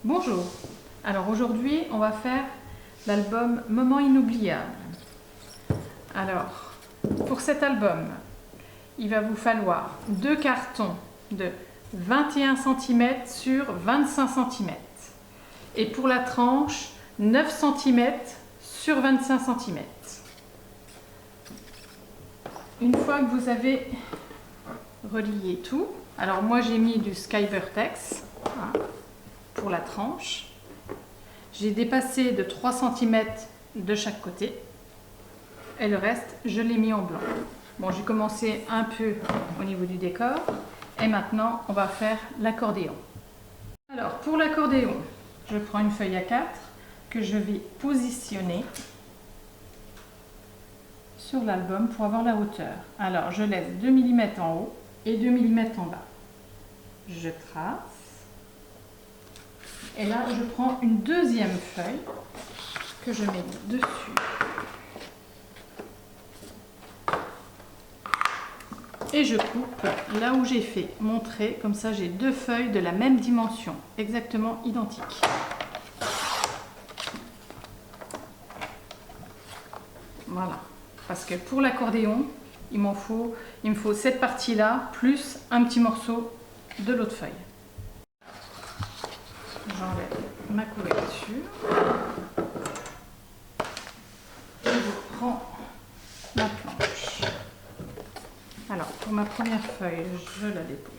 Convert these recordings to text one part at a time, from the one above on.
Bonjour, alors aujourd'hui on va faire l'album Moments inoubliables. Alors pour cet album il va vous falloir 2 cartons de 21 cm sur 25 cm et pour la tranche 9 cm sur 25 cm. Une fois que vous avez relié tout, alors moi j'ai mis du Sky Vertex pour la tranche. J'ai dépassé de 3 cm de chaque côté et le reste je l'ai mis en blanc. Bon, j'ai commencé un peu au niveau du décor et maintenant on va faire l'accordéon. Alors pour l'accordéon, je prends une feuille A4 que je vais positionner sur l'album pour avoir la hauteur. Alors je laisse 2 mm en haut et 2 mm en bas. Je trace. Et là, je prends une deuxième feuille que je mets dessus. Et je coupe là où j'ai fait mon trait. Comme ça, j'ai 2 feuilles de la même dimension, exactement identiques. Voilà. Parce que pour l'accordéon, il me faut cette partie-là, plus un petit morceau de l'autre feuille. J'enlève ma couverture et je prends ma planche. Alors pour ma première feuille, je la dépose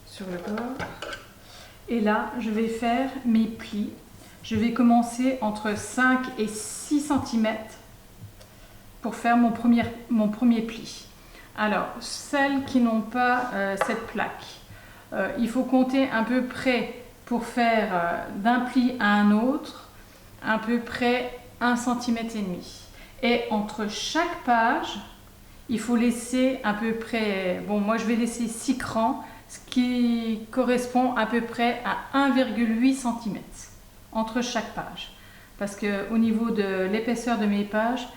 sur le bord et là je vais faire mes plis. Je vais commencer entre 5 et 6 cm pour faire mon premier pli. Alors celles qui n'ont pas cette plaque, il faut compter à peu près pour faire d'un pli à un autre, à peu près 1,5 cm. Et entre chaque page, il faut laisser à peu près, bon moi je vais laisser 6 crans, ce qui correspond à peu près à 1,8 cm entre chaque page. Parce qu'au niveau de l'épaisseur de mes pages,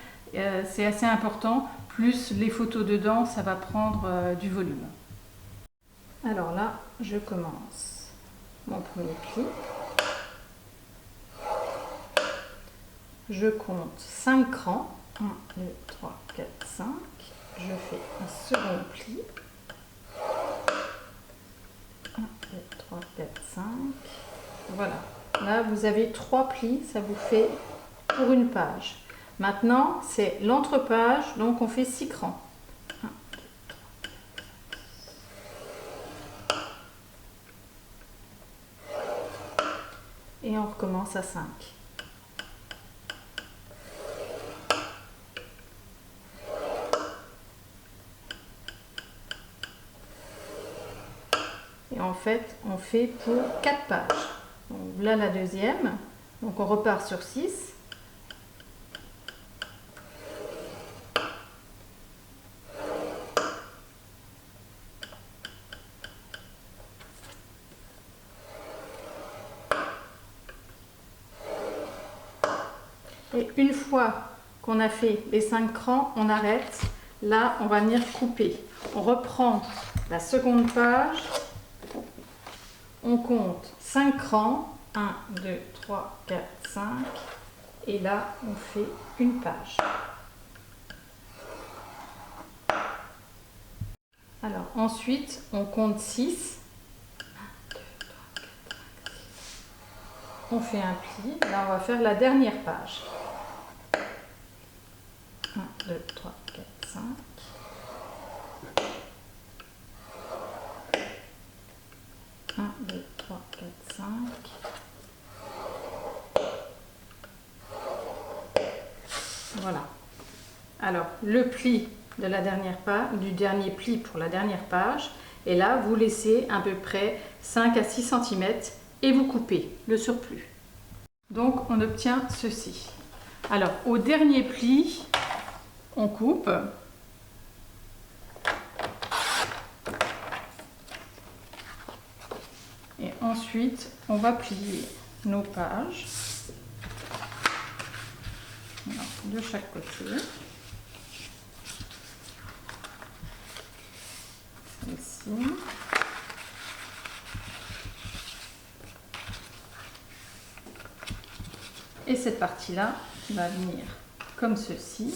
c'est assez important, plus les photos dedans, ça va prendre du volume. Alors là, je commence mon premier pli. Je compte 5 crans. 1, 2, 3, 4, 5. Je fais un second pli. 1, 2, 3, 4, 5. Voilà. Là, vous avez 3 plis. Ça vous fait pour une page. Maintenant, c'est l'entrepage. Donc, on fait 6 crans. 1, 2, 3, 4. Et on recommence à 5. Et en fait, on fait pour 4 pages. Donc là, la deuxième. Donc on repart sur 6. Et une fois qu'on a fait les 5 crans, on arrête. Là, on va venir couper. On reprend la seconde page. On compte 5 crans. 1, 2, 3, 4, 5. Et là, on fait une page. Alors, ensuite, on compte 6. 1, 2, 3, 4, 5, 6. On fait un pli. Là, on va faire la dernière page. 1, 2, 3, 4, 5. 1, 2, 3, 4, 5. Voilà. Alors, le pli de la dernière page, du dernier pli pour la dernière page. Et là, vous laissez à peu près 5 à 6 cm et vous coupez le surplus. Donc, on obtient ceci. Alors, au dernier pli, on coupe. Et ensuite, on va plier nos pages. Alors, de chaque côté. ici. Et cette partie-là qui va venir comme ceci.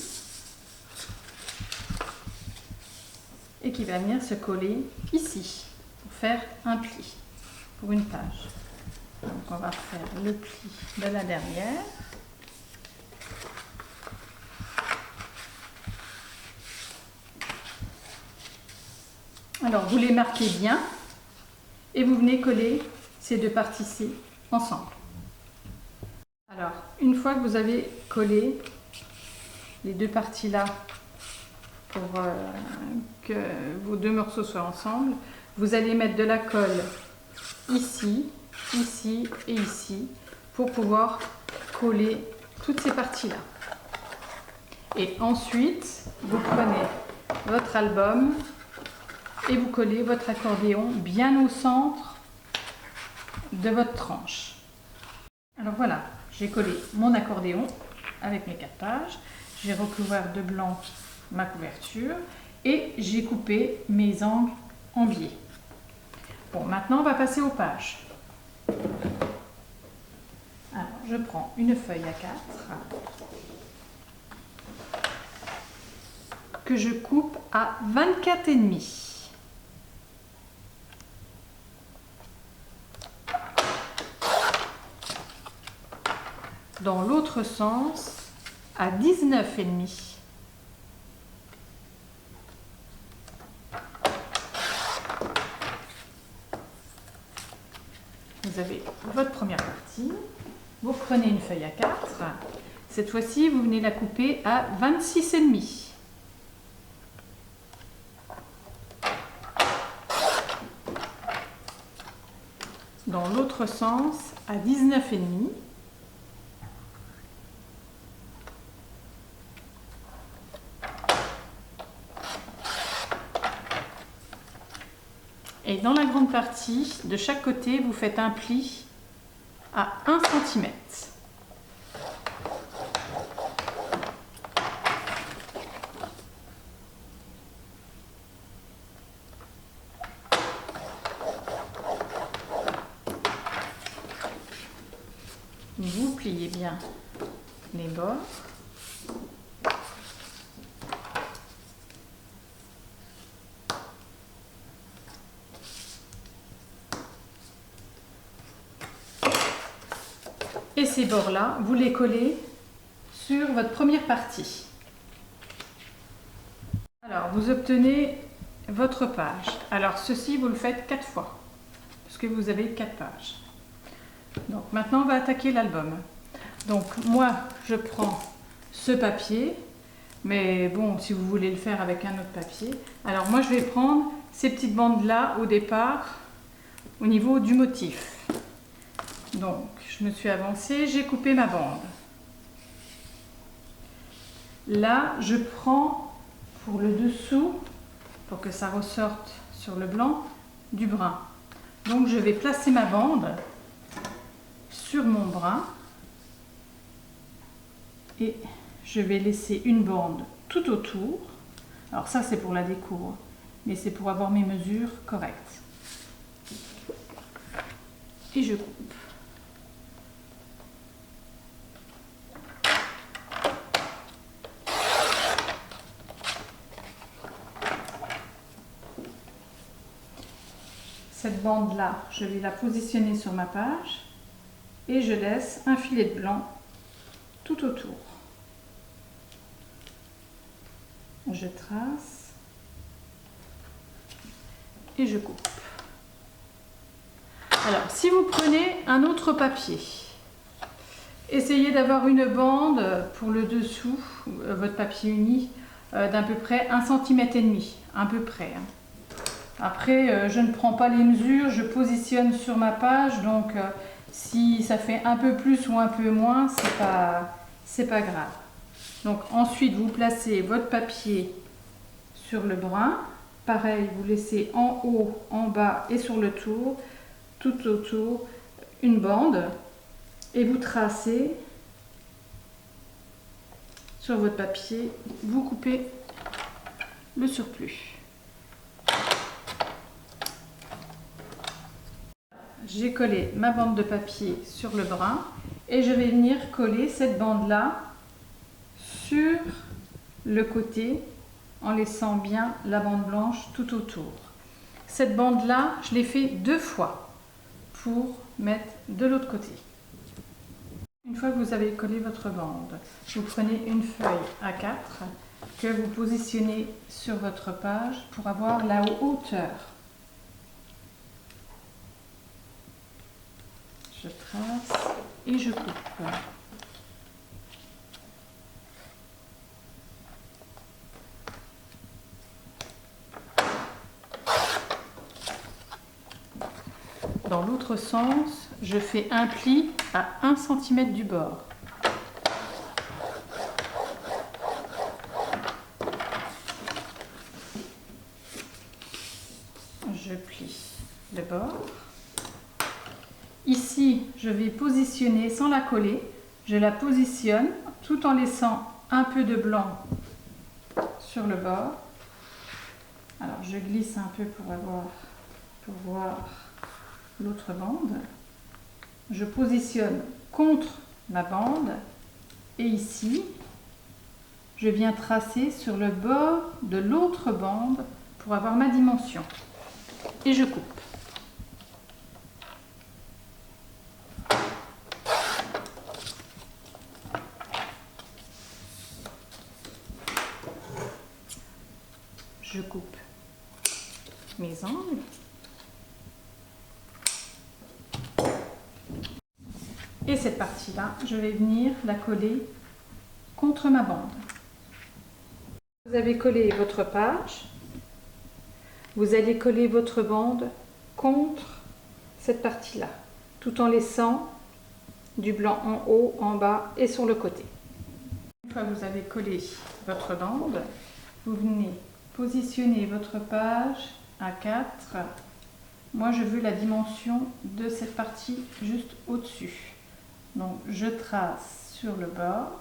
Et qui va venir se coller ici pour faire un pli pour une page. Donc on va faire le pli de la dernière. Alors vous les marquez bien et vous venez coller ces deux parties-ci ensemble. Alors une fois que vous avez collé les deux parties-là pour que vos deux morceaux soient ensemble, vous allez mettre de la colle ici, ici et ici pour pouvoir coller toutes ces parties-là. Et ensuite, vous prenez votre album et vous collez votre accordéon bien au centre de votre tranche. Alors voilà, j'ai collé mon accordéon avec mes 4 pages, j'ai recouvert de blanc ma couverture et j'ai coupé mes angles en biais. Bon, maintenant on va passer aux pages. Alors, je prends une feuille A4 que je coupe à 24,5. Dans l'autre sens à 19,5. Vous avez votre première partie, vous prenez une feuille A4, cette fois-ci vous venez la couper à 26,5. Dans l'autre sens à 19,5. Et dans la grande partie, de chaque côté, vous faites un pli à 1 cm. Vous pliez bien les bords. Et ces bords-là, vous les collez sur votre première partie. Alors, vous obtenez votre page. Alors, ceci, vous le faites 4 fois, parce que vous avez 4 pages. Donc, maintenant, on va attaquer l'album. Donc, moi, je prends ce papier, mais bon, si vous voulez le faire avec un autre papier. Alors, moi, je vais prendre ces petites bandes-là au départ, au niveau du motif. Donc, je me suis avancée, j'ai coupé ma bande. Là, je prends pour le dessous, pour que ça ressorte sur le blanc, du brun. Donc, je vais placer ma bande sur mon brun et je vais laisser une bande tout autour. Alors ça, c'est pour la déco, mais c'est pour avoir mes mesures correctes. Et je coupe. Cette bande-là, je vais la positionner sur ma page et je laisse un filet de blanc tout autour. Je trace et je coupe. Alors, si vous prenez un autre papier, essayez d'avoir une bande pour le dessous, votre papier uni, d'à peu près 1,5 cm, à peu près. Après, je ne prends pas les mesures, je positionne sur ma page, donc si ça fait un peu plus ou un peu moins, c'est pas grave. Donc ensuite, vous placez votre papier sur le brun. Pareil, vous laissez en haut, en bas et sur le tour, tout autour, une bande. Et vous tracez sur votre papier, vous coupez le surplus. j'ai collé ma bande de papier sur le brin et je vais venir coller cette bande-là sur le côté en laissant bien la bande blanche tout autour. Cette bande-là, je l'ai fait 2 fois pour mettre de l'autre côté. Une fois que vous avez collé votre bande, vous prenez une feuille A4 que vous positionnez sur votre page pour avoir la hauteur. Je trace et je coupe. Dans l'autre sens, je fais un pli à 1 cm du bord. Je plie le bord. Ici, je vais positionner sans la coller. Je la positionne tout en laissant un peu de blanc sur le bord. Alors, je glisse un peu pour voir l'autre bande. Je positionne contre ma bande et ici, je viens tracer sur le bord de l'autre bande pour avoir ma dimension. Et je coupe. Je coupe mes angles. Et cette partie-là, je vais venir la coller contre ma bande. Vous avez collé votre page. Vous allez coller votre bande contre cette partie-là, tout en laissant du blanc en haut, en bas et sur le côté. Une fois que vous avez collé votre bande, vous venez positionner votre page à 4. Moi, je veux la dimension de cette partie juste au-dessus. Donc, je trace sur le bord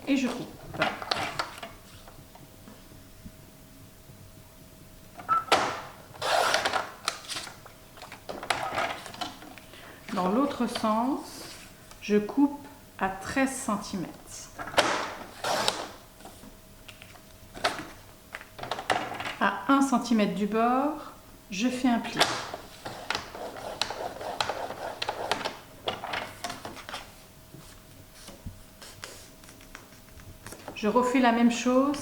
et je coupe. Dans l'autre sens, je coupe à 13 cm. À 1 cm du bord, je fais un pli. Je refais la même chose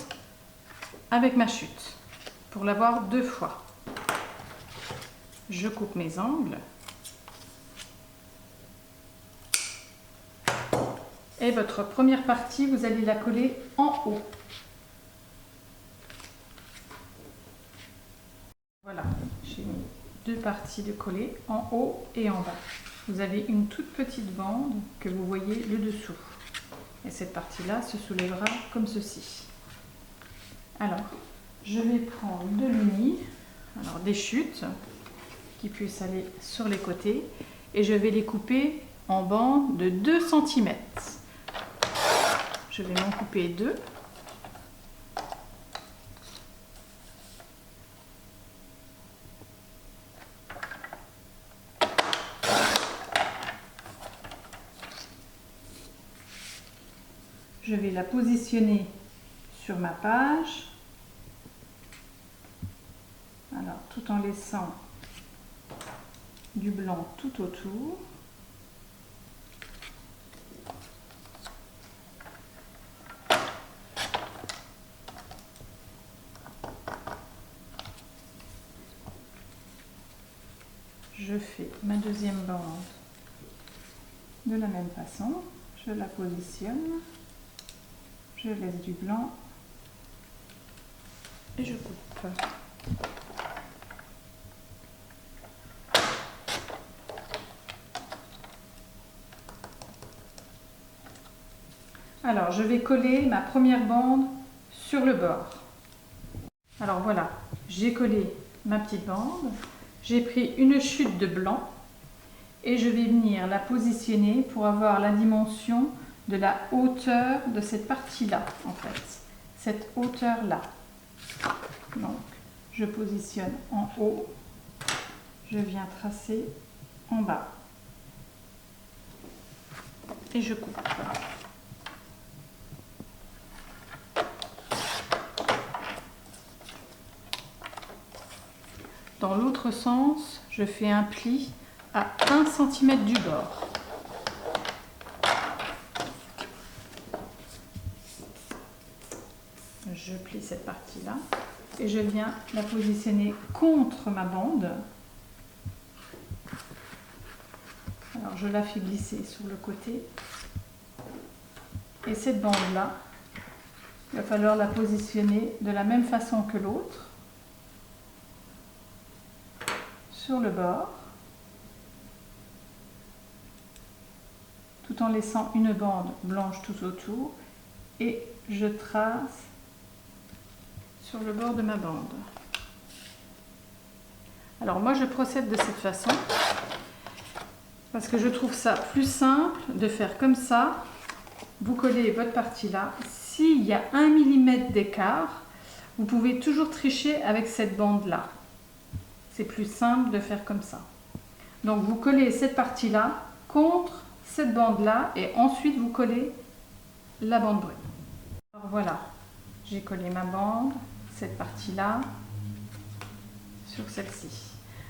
avec ma chute pour l'avoir 2 fois. Je coupe mes angles. Et votre première partie, vous allez la coller en haut. Voilà, j'ai mis 2 parties de coller en haut et en bas. Vous avez une toute petite bande que vous voyez le dessous. Et cette partie-là se soulèvera comme ceci. Alors, je vais prendre de l'uni, alors des chutes qui puissent aller sur les côtés, et je vais les couper en bandes de 2 cm. Je vais m'en couper 2. Je vais la positionner sur ma page, alors tout en laissant du blanc tout autour. Je fais ma deuxième bande de la même façon, je la positionne. Je laisse du blanc et je coupe. Alors, je vais coller ma première bande sur le bord. Alors voilà, j'ai collé ma petite bande. J'ai pris une chute de blanc et je vais venir la positionner pour avoir la dimension de la hauteur de cette partie-là, en fait. Cette hauteur-là. Donc, je positionne en haut. je viens tracer en bas et je coupe. Dans l'autre sens, je fais un pli à 1 cm du bord. Je plie cette partie-là et je viens la positionner contre ma bande. Alors je la fais glisser sur le côté. Et cette bande-là, il va falloir la positionner de la même façon que l'autre, sur le bord, tout en laissant une bande blanche tout autour, et je trace sur le bord de ma bande. Alors moi je procède de cette façon parce que je trouve ça plus simple de faire comme ça. Vous collez votre partie là. S'il y a 1 mm d'écart, vous pouvez toujours tricher avec cette bande là. C'est plus simple de faire comme ça. Donc vous collez cette partie là contre cette bande là et ensuite vous collez la bande brune. Alors voilà, j'ai collé ma bande, cette partie là sur celle-ci.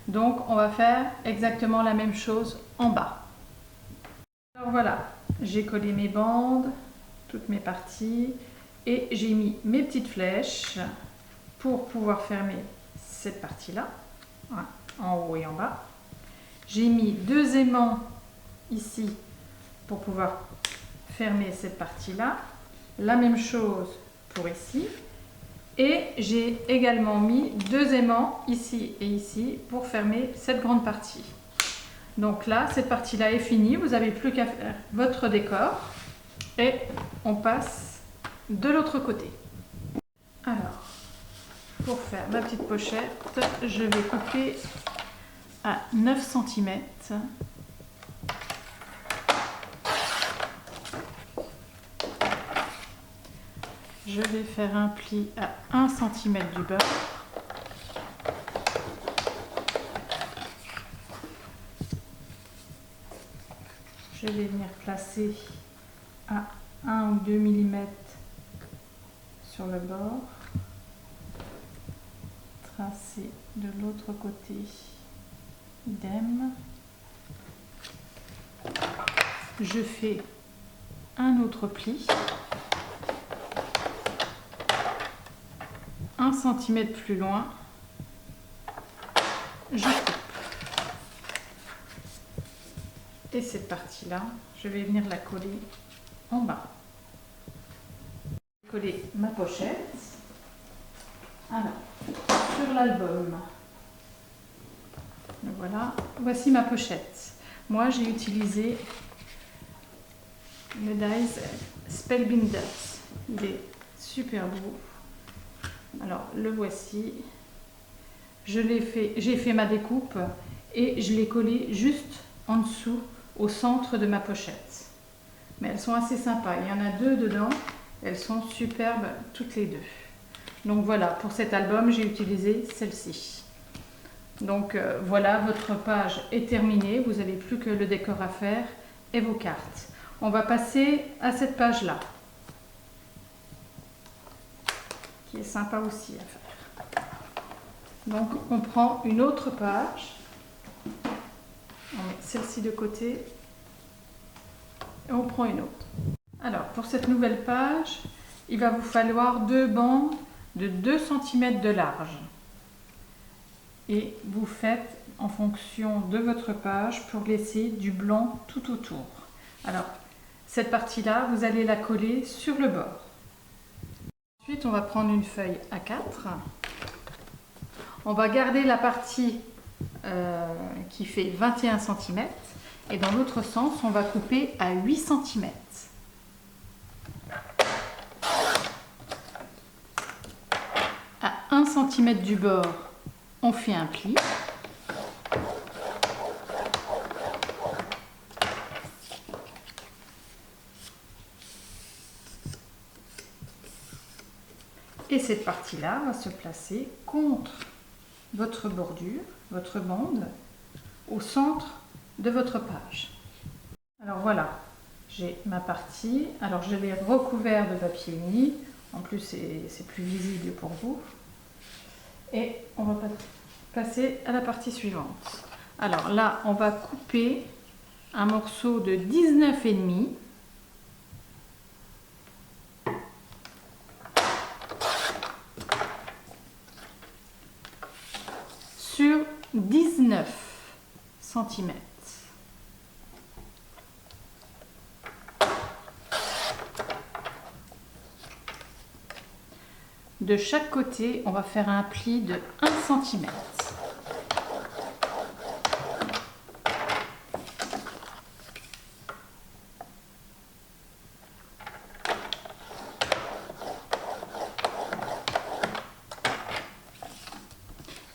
Donc on va faire exactement la même chose en bas. Alors voilà, j'ai collé mes bandes, toutes mes parties, et j'ai mis mes petites flèches pour pouvoir fermer cette partie-là, en haut et en bas. J'ai mis 2 aimants ici pour pouvoir fermer cette partie-là. La même chose pour ici. Et j'ai également mis 2 aimants ici et ici pour fermer cette grande partie. Donc là, cette partie-là est finie. Vous n'avez plus qu'à faire votre décor. Et on passe de l'autre côté. Alors, pour faire ma petite pochette, je vais couper à 9 cm. Je vais faire un pli à 1 cm du bord. Je vais venir placer à 1 ou 2 mm sur le bord. Tracer de l'autre côté, idem. Je fais un autre pli. 1 cm plus loin, je coupe. Et cette partie-là, je vais venir la coller en bas. Coller ma pochette. Alors, sur l'album. Voilà, voici ma pochette. Moi, j'ai utilisé le Dies Spellbinders. Il est super beau. Alors le voici, j'ai fait ma découpe et je l'ai collé juste en dessous au centre de ma pochette. Mais elles sont assez sympas, il y en a 2 dedans, elles sont superbes toutes les 2. Donc voilà, pour cet album j'ai utilisé celle-ci. Donc voilà, votre page est terminée, vous n'avez plus que le décor à faire et vos cartes. On va passer à cette page-là, qui est sympa aussi à faire. Donc on prend une autre page, on met celle-ci de côté et on prend une autre. Alors pour cette nouvelle page, il va vous falloir 2 bandes de 2 cm de large. Et vous faites en fonction de votre page pour laisser du blanc tout autour. Alors cette partie-là, vous allez la coller sur le bord. Ensuite, on va prendre une feuille A4. On va garder la partie qui fait 21 cm et dans l'autre sens, on va couper à 8 cm. À 1 cm du bord, on fait un pli. Et cette partie-là va se placer contre votre bordure, votre bande, au centre de votre page. Alors voilà, j'ai ma partie. Alors je l'ai recouvert de papier uni. En plus, c'est plus visible pour vous. Et on va passer à la partie suivante. Alors là, on va couper un morceau de 19,5 sur 19 cm. De chaque côté, on va faire un pli de 1 cm.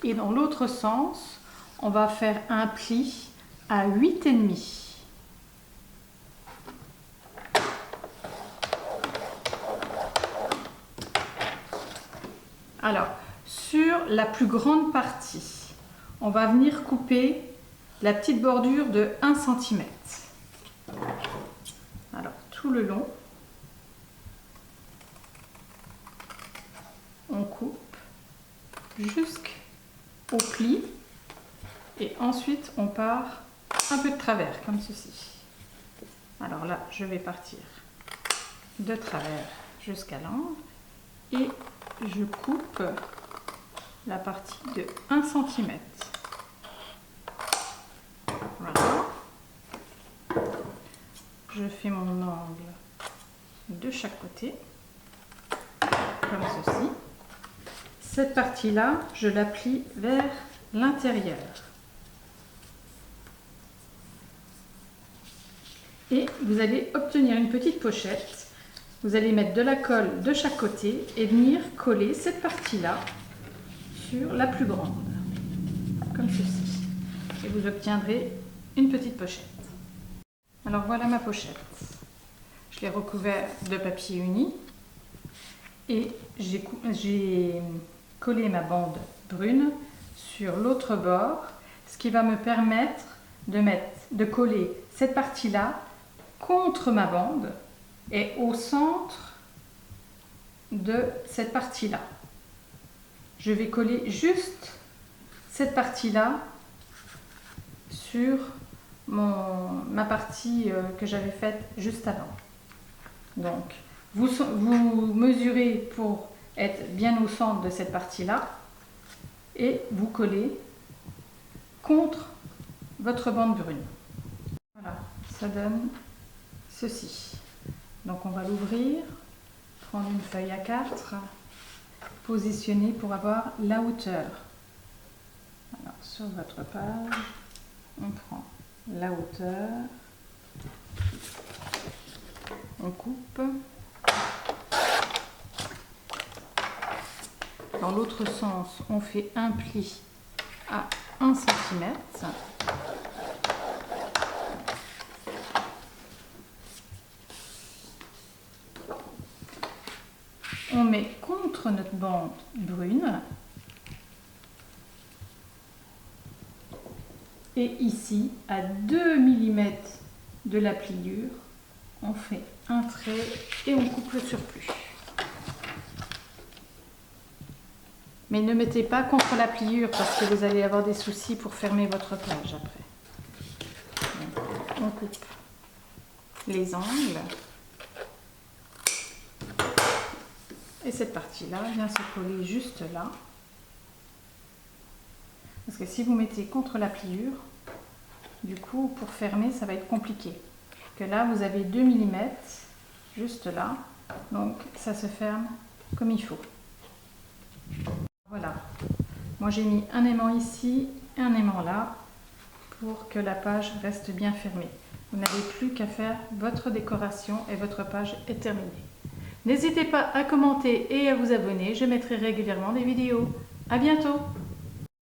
Et dans l'autre sens, on va faire un pli à 8,5. Alors, sur la plus grande partie, on va venir couper la petite bordure de 1 cm. Alors, tout le long, on coupe jusqu'au pli et ensuite on part un peu de travers, comme ceci. Alors là, je vais partir de travers jusqu'à l'angle et je coupe la partie de 1 cm. Voilà. Je fais mon angle de chaque côté, comme ceci. Cette partie-là, je la plie vers l'intérieur. Et vous allez obtenir une petite pochette. Vous allez mettre de la colle de chaque côté et venir coller cette partie-là sur la plus grande, comme ceci. Et vous obtiendrez une petite pochette. Alors voilà ma pochette. Je l'ai recouvert de papier uni et j'ai collé ma bande brune sur l'autre bord, ce qui va me permettre de coller cette partie-là contre ma bande et au centre de cette partie-là. Je vais coller juste cette partie-là sur ma partie que j'avais faite juste avant. Donc, vous mesurez pour être bien au centre de cette partie-là et vous collez contre votre bande brune. Voilà, ça donne ceci. Donc on va l'ouvrir, prendre une feuille A4, positionner pour avoir la hauteur. Alors sur votre page, on prend la hauteur, on coupe. Dans l'autre sens, on fait un pli à 1 cm. On met contre notre bande brune. Et ici, à 2 mm de la pliure, on fait un trait et on coupe le surplus. Mais ne mettez pas contre la pliure parce que vous allez avoir des soucis pour fermer votre page après. Donc, on coupe les angles. Et cette partie-là vient se coller juste là. Parce que si vous mettez contre la pliure, du coup, pour fermer, ça va être compliqué. Que là, vous avez 2 mm, juste là. Donc, ça se ferme comme il faut. Voilà. Moi, j'ai mis un aimant ici et un aimant là pour que la page reste bien fermée. Vous n'avez plus qu'à faire votre décoration et votre page est terminée. N'hésitez pas à commenter et à vous abonner. Je mettrai régulièrement des vidéos. À bientôt!